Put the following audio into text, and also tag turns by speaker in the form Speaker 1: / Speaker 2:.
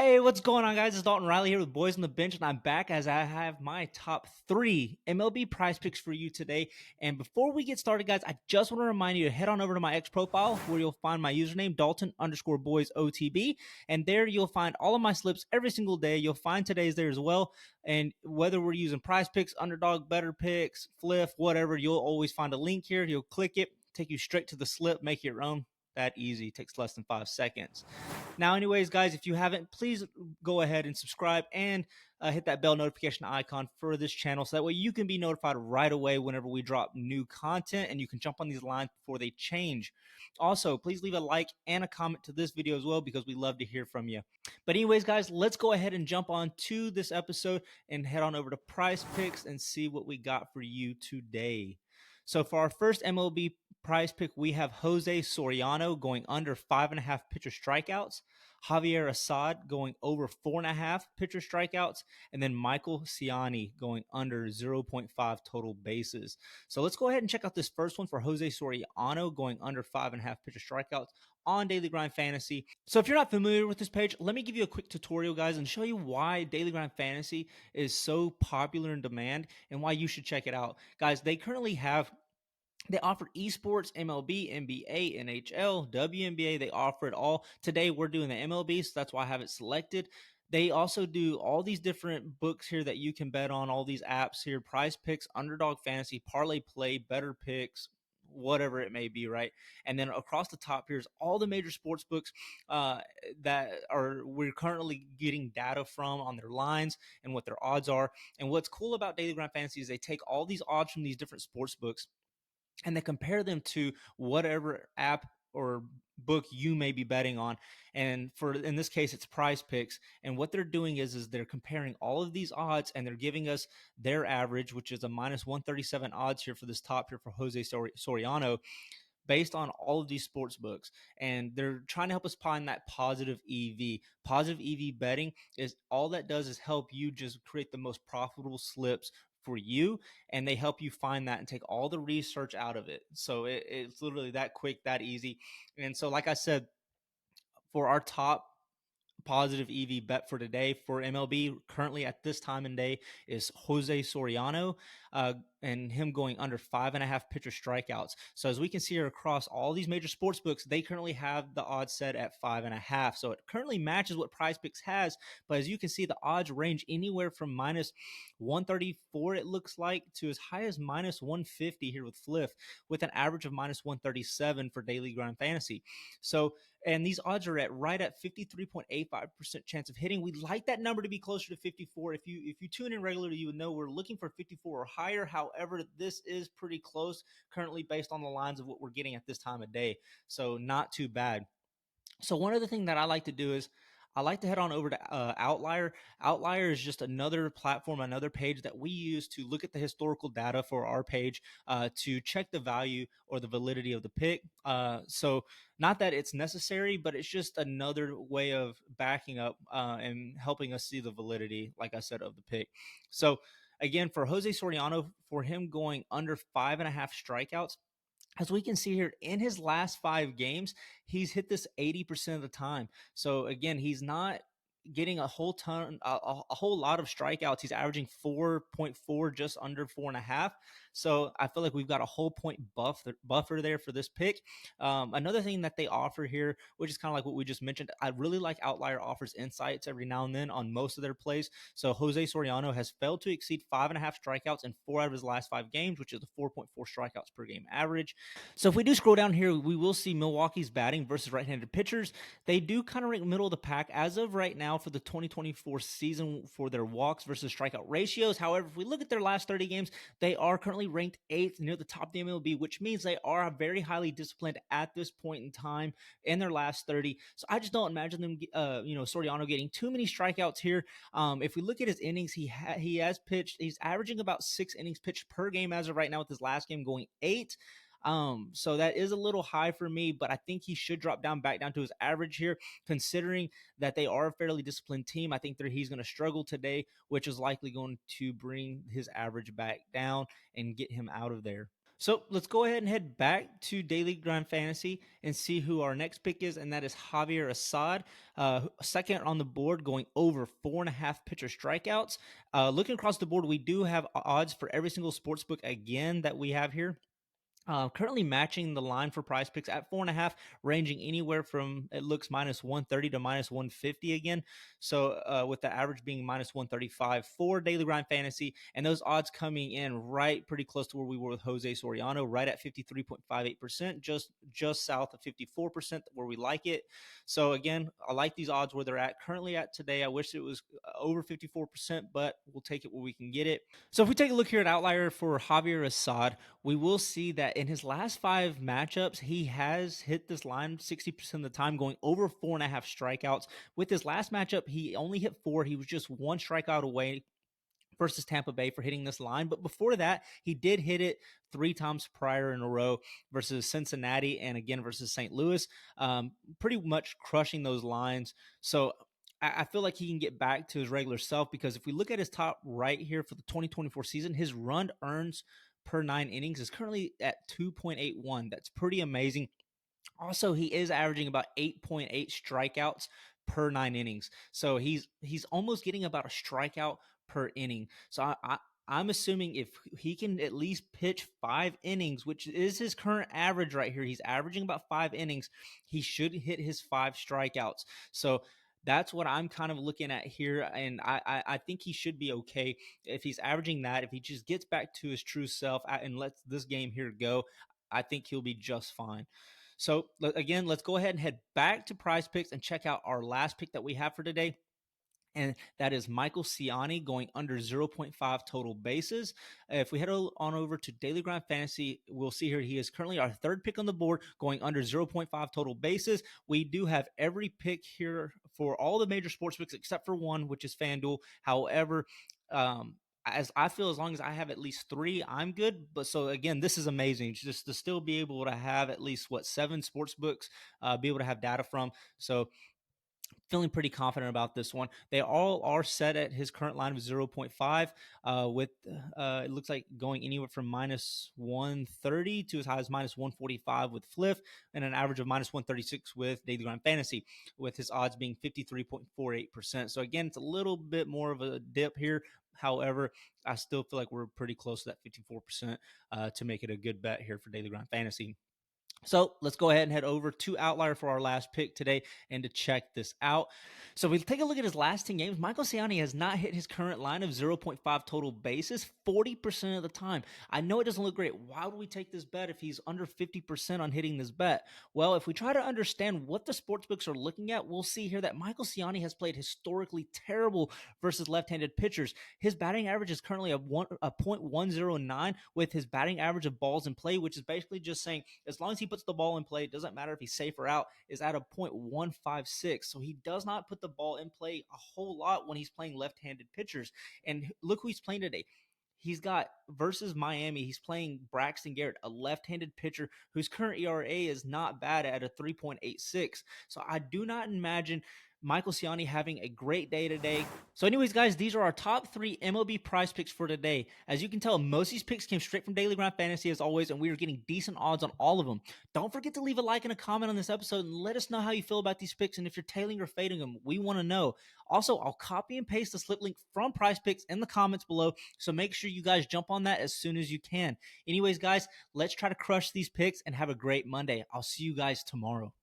Speaker 1: Hey, what's going on, guys? It's Dalton Riley here with Boys on the Bench, and I'm back as I have my top 3 MLB prize picks for you today. And before we get started, guys, I just want to remind you to head on over to my X profile where you'll find my username, Dalton_BoysOTB. And there you'll find all of my slips every single day. You'll find today's there as well. And whether we're using prize picks, underdog, better picks, flip, whatever, you'll always find a link here. You'll click it, take you straight to the slip, make it your own. That easy. It takes less than 5 seconds. Now, anyways, guys, if you haven't, please go ahead and subscribe and hit that bell notification icon for this channel so that way you can be notified right away whenever we drop new content and you can jump on these lines before they change. Also, please leave a like and a comment to this video as well because we love to hear from you. But anyways, guys, let's go ahead and jump on to this episode and head on over to PrizePicks and see what we got for you today. So for our first MLB prize pick, we have Jose Soriano going under 5.5 pitcher strikeouts, Javier Assad going over 4.5 pitcher strikeouts, and then Michael Ciani going under 0.5 total bases. So let's go ahead and check out this first one for Jose Soriano going under 5.5 pitcher strikeouts on Daily Grind Fantasy. So if you're not familiar with this page, let me give you a quick tutorial, guys, and show you why Daily Grind Fantasy is so popular in demand and why you should check it out. Guys, they offer esports, MLB, NBA, NHL, WNBA. They offer it all. Today, we're doing the MLB, so that's why I have it selected. They also do all these different books here that you can bet on, all these apps here, Prize Picks, Underdog Fantasy, Parlay Play, Better Picks, whatever it may be, right? And then across the top here is all the major sports books we're currently getting data from on their lines and what their odds are. And what's cool about Daily Grind Fantasy is they take all these odds from these different sports books and they compare them to whatever app or book you may be betting on. And in this case, it's Prize Picks. And what they're doing is they're comparing all of these odds and they're giving us their average, which is a minus 137 odds here for this top here for Jose Soriano, based on all of these sports books. And they're trying to help us find that positive EV. Positive EV betting is all that does is help you just create the most profitable slips for you, and they help you find that and take all the research out of it. So it's literally that quick, that easy. And so, like I said, for our top positive EV bet for today for MLB currently at this time and day is Jose Soriano and him going under 5.5 pitcher strikeouts. So as we can see here across all these major sports books, they currently have the odds set at 5.5. So it currently matches what PrizePicks has, but as you can see, the odds range anywhere from minus 134, it looks like, to as high as minus 150 here with Fliff, with an average of minus 137 for Daily Grind Fantasy. So, and these odds are right at 53.85% chance of hitting. We'd like that number to be closer to 54. If you tune in regularly, you would know we're looking for 54 or higher. However, this is pretty close currently based on the lines of what we're getting at this time of day. So not too bad. So one other thing that I like to do is I like to head on over to Outlier. Outlier is just another platform, another page that we use to look at the historical data for our page to check the value or the validity of the pick. So not that it's necessary, but it's just another way of backing up and helping us see the validity, like I said, of the pick. So again, for Jose Soriano, for him going under 5.5 strikeouts, as we can see here in his last 5 games, he's hit this 80% of the time. So again, he's not getting a whole lot of strikeouts. He's averaging 4.4, just under 4.5. So I feel like we've got a whole point buffer there for this pick. Another thing that they offer here, which is kind of like what we just mentioned, I really like Outlier offers insights every now and then on most of their plays. So Jose Soriano has failed to exceed 5.5 strikeouts in 4 out of his last 5 games, which is a 4.4 strikeouts per game average. So if we do scroll down here, we will see Milwaukee's batting versus right-handed pitchers. They do kind of rank middle of the pack as of right now for the 2024 season for their walks versus strikeout ratios. However, if we look at their last 30 games, they are currently ranked 8th near the top of the MLB, which means they are very highly disciplined at this point in time in their last 30. So I just don't imagine them, Soriano getting too many strikeouts here. If we look at his innings, he has pitched. He's averaging about 6 innings pitched per game as of right now, with his last game going 8. So that is a little high for me, but I think he should drop back down to his average here, considering that they are a fairly disciplined team. I think he's going to struggle today, which is likely going to bring his average back down and get him out of there. So let's go ahead and head back to Daily Grind Fantasy and see who our next pick is, and that is Javier Assad, second on the board, going over 4.5 pitcher strikeouts. Looking across the board, we do have odds for every single sports book again that we have here. Currently matching the line for PrizePicks at 4.5, ranging anywhere from, it looks, -130 to -150 again. So with the average being -135 for Daily Grind Fantasy, and those odds coming in right pretty close to where we were with Jose Soriano, right at 53.58%, just south of 54%, where we like it. So again, I like these odds where they're at currently at today. I wish it was over 54%, but we'll take it where we can get it. So if we take a look here at Outlier for Javier Assad, we will see that in his last 5 matchups, he has hit this line 60% of the time, going over 4.5 strikeouts. With his last matchup, he only hit 4. He was just 1 strikeout away versus Tampa Bay for hitting this line. But before that, he did hit it 3 times prior in a row versus Cincinnati and again versus St. Louis, pretty much crushing those lines. So I feel like he can get back to his regular self, because if we look at his top right here for the 2024 season, his run earns per 9 innings is currently at 2.81. That's pretty amazing. Also, he is averaging about 8.8 strikeouts per 9 innings. So he's almost getting about a strikeout per inning. So I'm assuming if he can at least pitch 5 innings, which is his current average right here, he's averaging about 5 innings, he should hit his 5 strikeouts. So that's what I'm kind of looking at here. And I think he should be okay if he's averaging that. If he just gets back to his true self and lets this game here go, I think he'll be just fine. So again, let's go ahead and head back to PrizePicks and check out our last pick that we have for today. And that is Michael Ciani going under 0.5 total bases. If we head on over to Daily Grind Fantasy, we'll see here he is currently our 3rd pick on the board, going under 0.5 total bases. We do have every pick here for all the major sports books except for one, which is FanDuel. However, as I feel, as long as I have at least 3, I'm good. But so again, this is amazing just to still be able to have at least 7 sports books, be able to have data from. So feeling pretty confident about this one. They all are set at his current line of 0.5, with it looks like going anywhere from -130 to as high as -145 with Fliff, and an average of -136 with Daily Grind Fantasy, with his odds being 53.48%. So again, it's a little bit more of a dip here. However, I still feel like we're pretty close to that 54% to make it a good bet here for Daily Grind Fantasy. So let's go ahead and head over to Outlier for our last pick today and to check this out. So if we take a look at his last 10 games, Michael Ciani has not hit his current line of 0.5 total bases 40% of the time. I know it doesn't look great. Why would we take this bet if he's under 50% on hitting this bet? Well, if we try to understand what the sportsbooks are looking at, we'll see here that Michael Ciani has played historically terrible versus left-handed pitchers. His batting average is currently a .109, with his batting average of balls in play, which is basically just saying as long as he puts the ball in play, it doesn't matter if he's safe or out, is at a .156. So he does not put the ball in play a whole lot when he's playing left-handed pitchers. And look who he's playing today. He's got, versus Miami, he's playing Braxton Garrett, a left-handed pitcher whose current ERA is not bad at a 3.86. So I do not imagine Michael Ciani having a great day today. So anyways, guys, these are our top 3 MLB prize picks for today. As you can tell, most of these picks came straight from Daily Grind Fantasy as always, and we are getting decent odds on all of them. Don't forget to leave a like and a comment on this episode and let us know how you feel about these picks and if you're tailing or fading them. We want to know. Also, I'll copy and paste the slip link from PrizePicks in the comments below, so make sure you guys jump on that as soon as you can. Anyways, guys, let's try to crush these picks and have a great Monday. I'll see you guys tomorrow.